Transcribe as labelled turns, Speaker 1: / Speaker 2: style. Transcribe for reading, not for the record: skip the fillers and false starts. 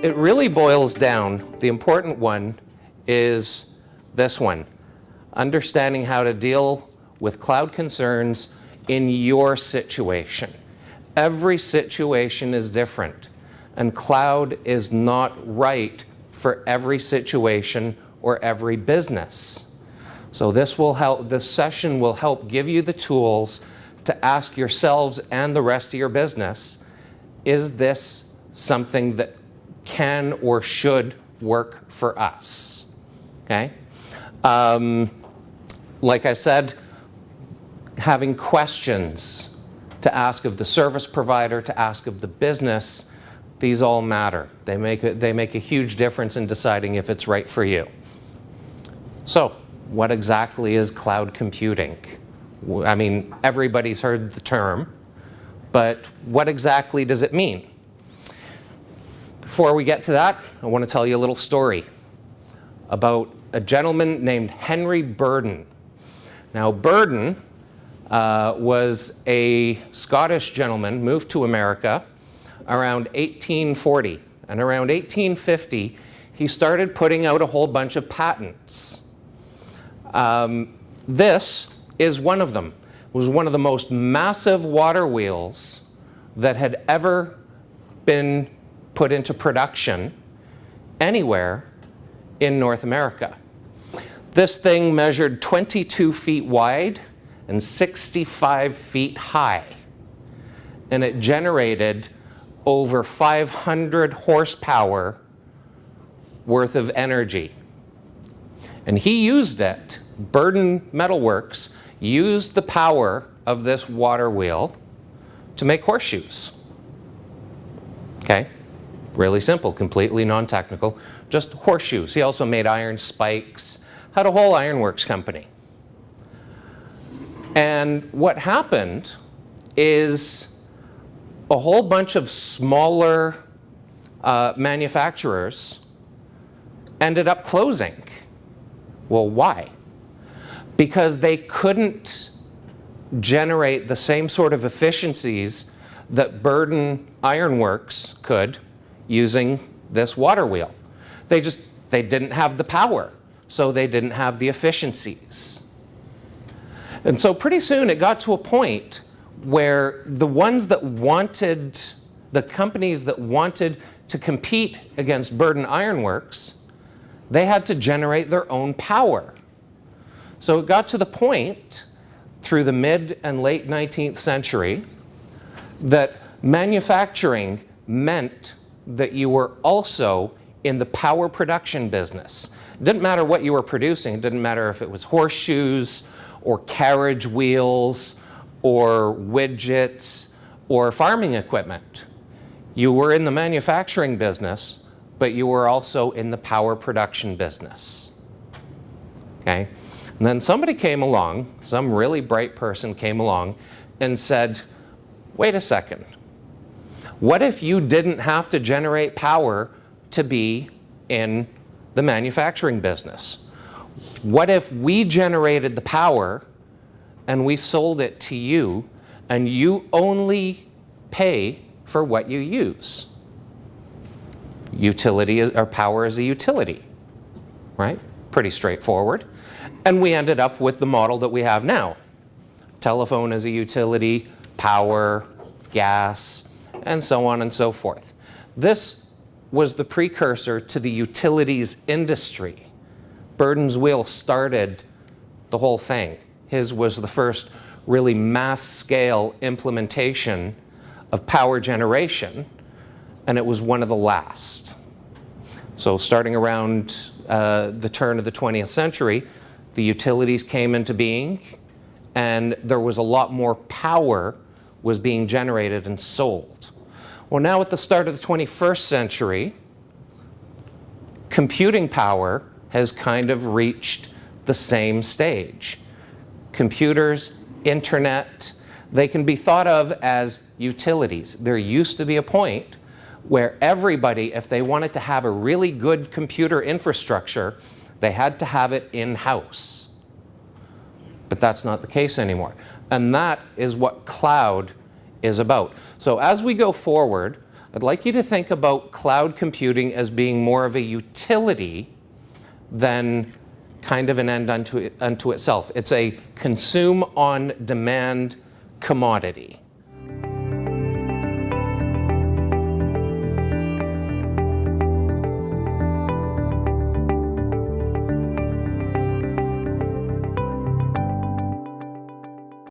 Speaker 1: it really boils down, the important one is this one, understanding how to deal with cloud concerns in your situation. Every situation is different, and cloud is not right for every situation or every business. So this session will help give you the tools to ask yourselves and the rest of your business, is this something that can or should work for us? Okay? Like I said, having questions to ask of the service provider, to ask of the business, these all matter. They make a huge difference in deciding if it's right for you. So, what exactly is cloud computing? I mean, everybody's heard the term, but what exactly does it mean? Before we get to that, I want to tell you a little story about a gentleman named Henry Burden. Now, Burden was a Scottish gentleman, moved to America around 1840. And around 1850, he started putting out a whole bunch of patents. This is one of them. It was one of the most massive water wheels that had ever been put into production anywhere in North America. This thing measured 22 feet wide and 65 feet high, and it generated over 500 horsepower worth of energy. And he used it, Burden Metalworks used the power of this water wheel to make horseshoes. Okay? Really simple, completely non-technical, just horseshoes. He also made iron spikes, had a whole ironworks company. And what happened is a whole bunch of smaller manufacturers ended up closing. Well, why? Because they couldn't generate the same sort of efficiencies that Burden Ironworks could using this water wheel. They didn't have the power, so they didn't have the efficiencies. And so pretty soon it got to a point where the companies that wanted to compete against Burden Ironworks, they had to generate their own power. So it got to the point through the mid and late 19th century that manufacturing meant that you were also in the power production business. It didn't matter what you were producing. It didn't matter if it was horseshoes or carriage wheels or widgets or farming equipment. You were in the manufacturing business, but you were also in the power production business. Okay? And then somebody came along, some really bright person came along and said, wait a second. What if you didn't have to generate power to be in the manufacturing business? What if we generated the power and we sold it to you and you only pay for what you use? Utility or power is a utility, right? Pretty straightforward. And we ended up with the model that we have now. Telephone is a utility, power, gas, and so on and so forth. This was the precursor to the utilities industry. Burden's wheel started the whole thing. His was the first really mass-scale implementation of power generation, and it was one of the last. So starting around the turn of the 20th century, the utilities came into being, and there was a lot more power was being generated and sold. Well, now at the start of the 21st century, computing power has kind of reached the same stage. Computers, internet, they can be thought of as utilities. There used to be a point where everybody, if they wanted to have a really good computer infrastructure, they had to have it in-house. But that's not the case anymore. And that is what cloud is about. So as we go forward, I'd like you to think about cloud computing as being more of a utility than kind of an end unto itself. It's a consume on demand commodity.